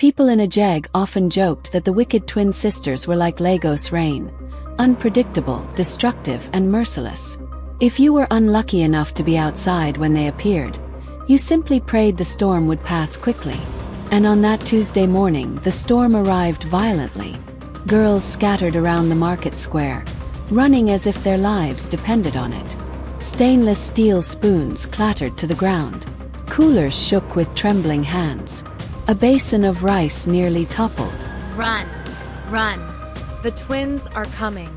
People in Ajeh often joked that the wicked twin sisters were like Lagos rain, unpredictable, destructive, and merciless. If you were unlucky enough to be outside when they appeared, you simply prayed the storm would pass quickly. And on that Tuesday morning, the storm arrived violently. Girls scattered around the market square, running as if their lives depended on it. Stainless steel spoons clattered to the ground. Coolers shook with trembling hands. A basin of rice nearly toppled. Run! Run! The twins are coming.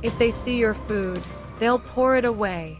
If they see your food, they'll pour it away.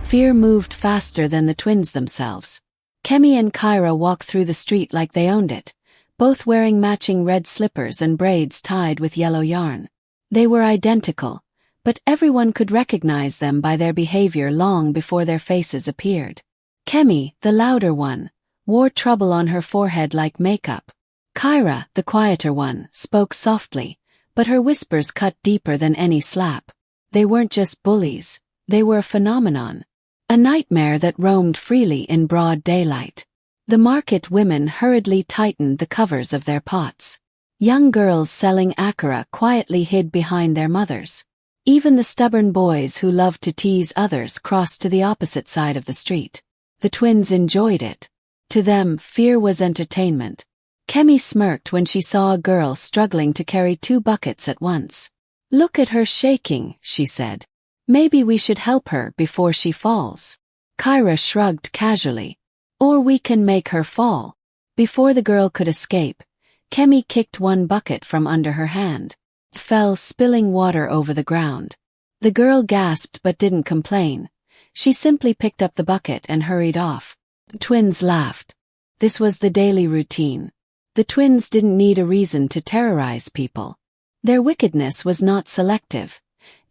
Fear moved faster than the twins themselves. Kemi and Kaira walked through the street like they owned it, both wearing matching red slippers and braids tied with yellow yarn. They were identical, but everyone could recognize them by their behavior long before their faces appeared. Kemi, the louder one, wore trouble on her forehead like makeup. Kaira, the quieter one, spoke softly, but her whispers cut deeper than any slap. They weren't just bullies, they were a phenomenon. A nightmare that roamed freely in broad daylight. The market women hurriedly tightened the covers of their pots. Young girls selling akara quietly hid behind their mothers. Even the stubborn boys who loved to tease others crossed to the opposite side of the street. The twins enjoyed it. To them, fear was entertainment. Kemi smirked when she saw a girl struggling to carry 2 buckets at once. "Look at her shaking," she said. "Maybe we should help her before she falls." Kaira shrugged casually. "Or we can make her fall." Before the girl could escape, Kemi kicked 1 bucket from under her hand. It fell, spilling water over the ground. The girl gasped but didn't complain. She simply picked up the bucket and hurried off. The twins laughed. This was the daily routine. The twins didn't need a reason to terrorize people. Their wickedness was not selective.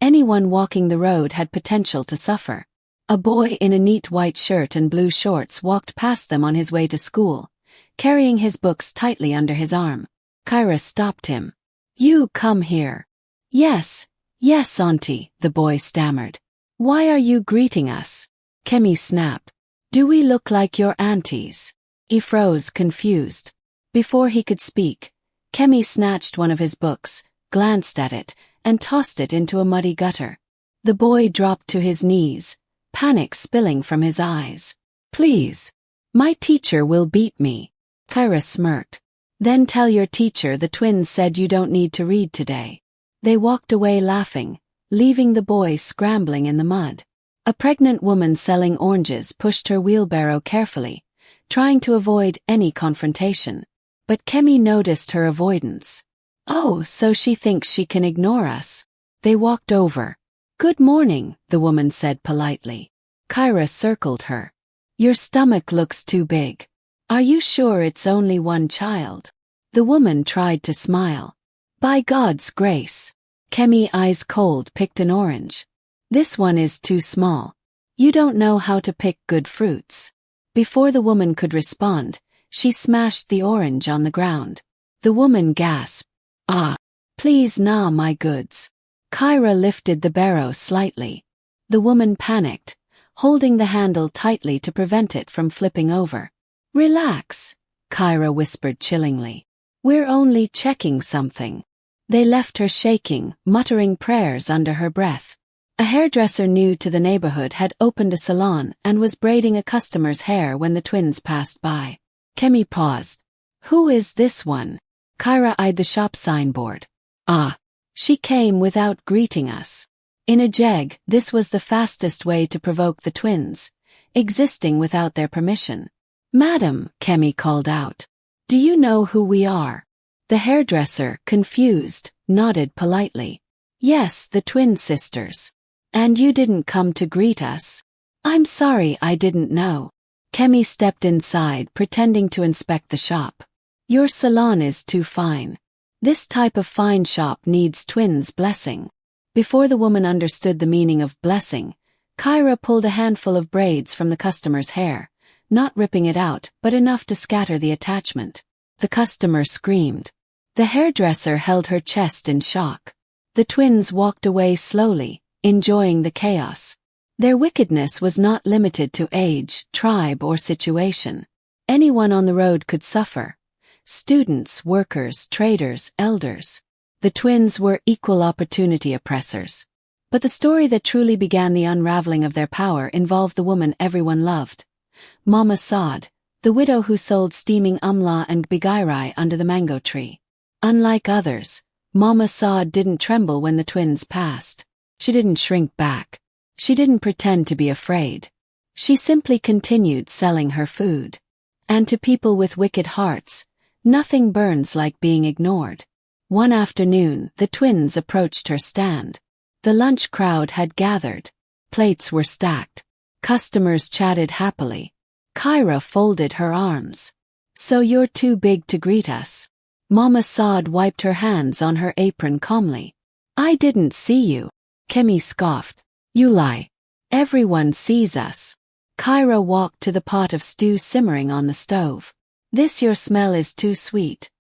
Anyone walking the road had potential to suffer. A boy in a neat white shirt and blue shorts walked past them on his way to school, carrying his books tightly under his arm. Kaira stopped him. "You come here." Yes, auntie," the boy stammered. "Why are you greeting us?" Kemi snapped. "Do we look like your aunties?" He froze, confused. Before he could speak, Kemi snatched one of his books, glanced at it, and tossed it into a muddy gutter. The boy dropped to his knees, panic spilling from his eyes. "Please. My teacher will beat me." Kaira smirked. "Then tell your teacher the twins said you don't need to read today." They walked away laughing, leaving the boy scrambling in the mud. A pregnant woman selling oranges pushed her wheelbarrow carefully, trying to avoid any confrontation. But Kemi noticed her avoidance. "Oh, so she thinks she can ignore us." They walked over. "Good morning," the woman said politely. Kaira circled her. "Your stomach looks too big. Are you sure it's only 1 child?" The woman tried to smile. "By God's grace." Kemi, eyes cold, picked an orange. "This one is too small. You don't know how to pick good fruits." Before the woman could respond, she smashed the orange on the ground. The woman gasped. "Ah, please nah, my goods." Kaira lifted the barrow slightly. The woman panicked, holding the handle tightly to prevent it from flipping over. "Relax," Kaira whispered chillingly. "We're only checking something." They left her shaking, muttering prayers under her breath. A hairdresser new to the neighborhood had opened a salon and was braiding a customer's hair when the twins passed by. Kemi paused. "Who is this one?" Kaira eyed the shop signboard. "Ah. She came without greeting us." In Ajeh, this was the fastest way to provoke the twins, existing without their permission. "Madam," Kemi called out. "Do you know who we are?" The hairdresser, confused, nodded politely. "Yes, the twin sisters." "And you didn't come to greet us?" "I'm sorry, I didn't know." Kemi stepped inside, pretending to inspect the shop. "Your salon is too fine. This type of fine shop needs twins' blessing." Before the woman understood the meaning of blessing, Kaira pulled a handful of braids from the customer's hair, not ripping it out but enough to scatter the attachment. The customer screamed. The hairdresser held her chest in shock. The twins walked away slowly, enjoying the chaos. Their wickedness was not limited to age, tribe, or situation. Anyone on the road could suffer. Students, workers, traders, elders. The twins were equal opportunity oppressors. But the story that truly began the unraveling of their power involved the woman everyone loved. Mama Saad, the widow who sold steaming umla and bigairai under the mango tree. Unlike others, Mama Saad didn't tremble when the twins passed. She didn't shrink back. She didn't pretend to be afraid. She simply continued selling her food. And to people with wicked hearts, nothing burns like being ignored. One afternoon, the twins approached her stand. The lunch crowd had gathered. Plates were stacked. Customers chatted happily. Kaira folded her arms. "So you're too big to greet us?" Mama Saad wiped her hands on her apron calmly. "I didn't see you." Kemi scoffed. "You lie. Everyone sees us." Kaira walked to the pot of stew simmering on the stove. "This your smell is too sweet.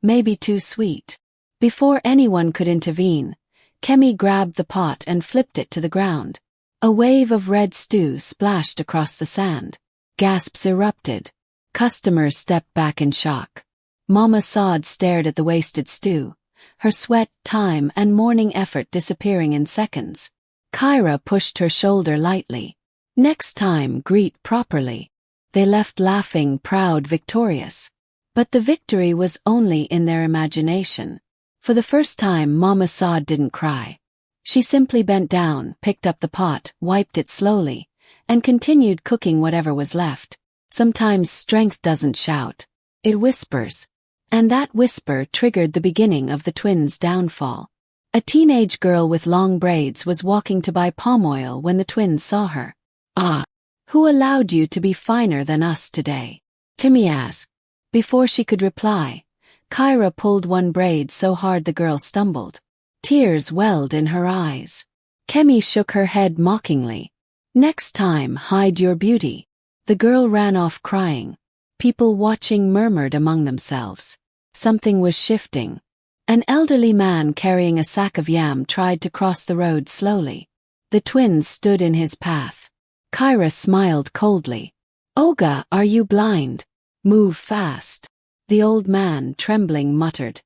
Maybe too sweet." Before anyone could intervene, Kemi grabbed the pot and flipped it to the ground. A wave of red stew splashed across the sand. Gasps erupted. Customers stepped back in shock. Mama Saad stared at the wasted stew, her sweat, time, and morning effort disappearing in seconds. Kaira pushed her shoulder lightly. "Next time, greet properly." They left laughing, proud, victorious. But the victory was only in their imagination. For the first time, Mama Saad didn't cry. She simply bent down, picked up the pot, wiped it slowly, and continued cooking whatever was left. Sometimes strength doesn't shout. It whispers. And that whisper triggered the beginning of the twins' downfall. A teenage girl with long braids was walking to buy palm oil when the twins saw her. "Ah, who allowed you to be finer than us today?" Kemi asked. Before she could reply, Kaira pulled one braid so hard the girl stumbled. Tears welled in her eyes. Kemi shook her head mockingly. "Next time, hide your beauty." The girl ran off crying. People watching murmured among themselves. Something was shifting. An elderly man carrying a sack of yam tried to cross the road slowly. The twins stood in his path. Kaira smiled coldly. "Oga, are you blind? Move fast." The old man, trembling, muttered,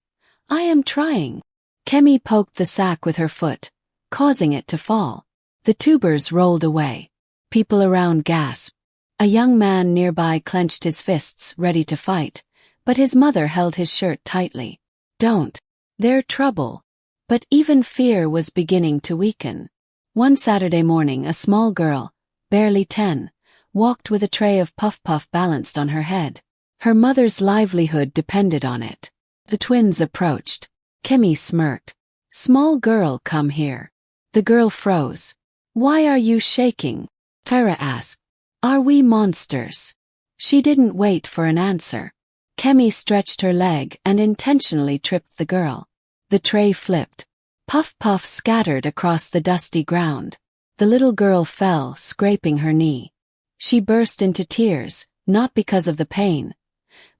"I am trying." Kemi poked the sack with her foot, causing it to fall. The tubers rolled away. People around gasped. A young man nearby clenched his fists, ready to fight, but his mother held his shirt tightly. "Don't. They're trouble." But even fear was beginning to weaken. One Saturday morning, a small girl, barely 10, walked with a tray of puff-puff balanced on her head. Her mother's livelihood depended on it. The twins approached. Kemi smirked. "Small girl, come here." The girl froze. "Why are you shaking?" Kaira asked. "Are we monsters?" She didn't wait for an answer. Kemi stretched her leg and intentionally tripped the girl. The tray flipped. Puff-puff scattered across the dusty ground. The little girl fell, scraping her knee. She burst into tears, not because of the pain,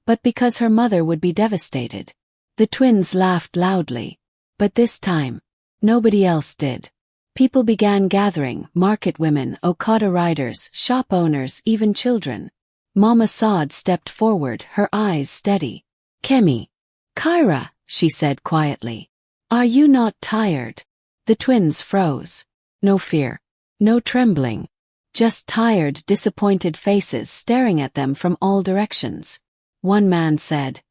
but because her mother would be devastated. The twins laughed loudly. But this time, nobody else did. People began gathering, market women, Okada riders, shop owners, even children. Mama Saad stepped forward, her eyes steady. "Kemi." "Kaira," she said quietly. "Are you not tired?" The twins froze. No fear. No trembling. Just tired, disappointed faces staring at them from all directions. One man said,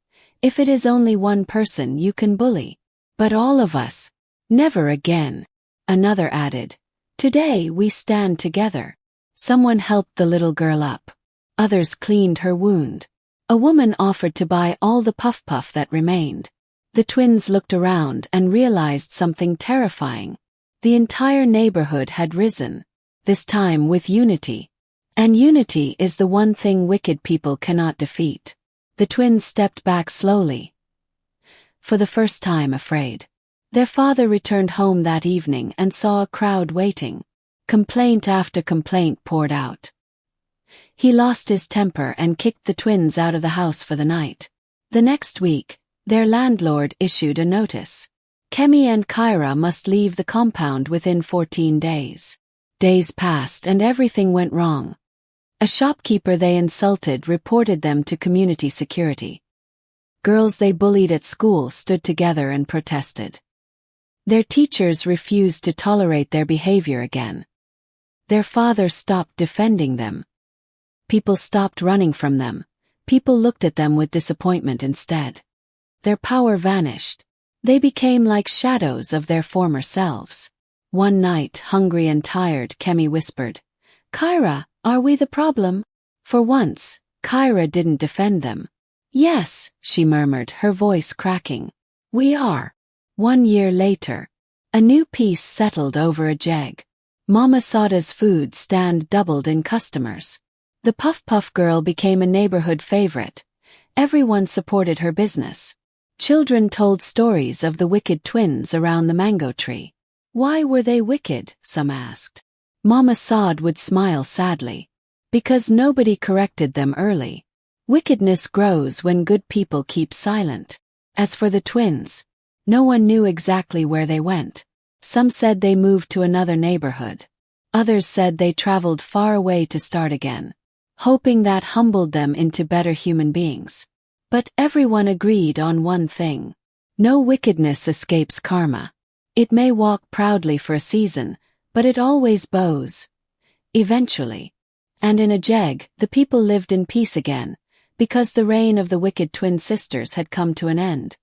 "If it is only one person you can bully. But all of us. Never again." Another added, "Today we stand together." Someone helped the little girl up. Others cleaned her wound. A woman offered to buy all the puff-puff that remained. The twins looked around and realized something terrifying. The entire neighborhood had risen, this time with unity. And unity is the one thing wicked people cannot defeat. The twins stepped back slowly, for the first time afraid. Their father returned home that evening and saw a crowd waiting. Complaint after complaint poured out. He lost his temper and kicked the twins out of the house for the night. The next week, their landlord issued a notice. Kemi and Kaira must leave the compound within 14 days. Days passed and everything went wrong. A shopkeeper they insulted reported them to community security. Girls they bullied at school stood together and protested. Their teachers refused to tolerate their behavior again. Their father stopped defending them. People stopped running from them. People looked at them with disappointment instead. Their power vanished. They became like shadows of their former selves. One night, hungry and tired, Kemi whispered, "Kaira, are we the problem?" For once, Kaira didn't defend them. "Yes," she murmured, her voice cracking. "We are." 1 year later, a new peace settled over Ajeh. Mama Sada's food stand doubled in customers. The Puff Puff girl became a neighborhood favorite. Everyone supported her business. Children told stories of the wicked twins around the mango tree. Why were they wicked? Some asked. Mama Sad would smile sadly. Because nobody corrected them early. Wickedness grows when good people keep silent. As for the twins, no one knew exactly where they went. Some said they moved to another neighborhood. Others said they traveled far away to start again, hoping that humbled them into better human beings. But everyone agreed on one thing. No wickedness escapes karma. It may walk proudly for a season, but it always bows. Eventually. And in Ajeh, the people lived in peace again, because the reign of the wicked twin sisters had come to an end.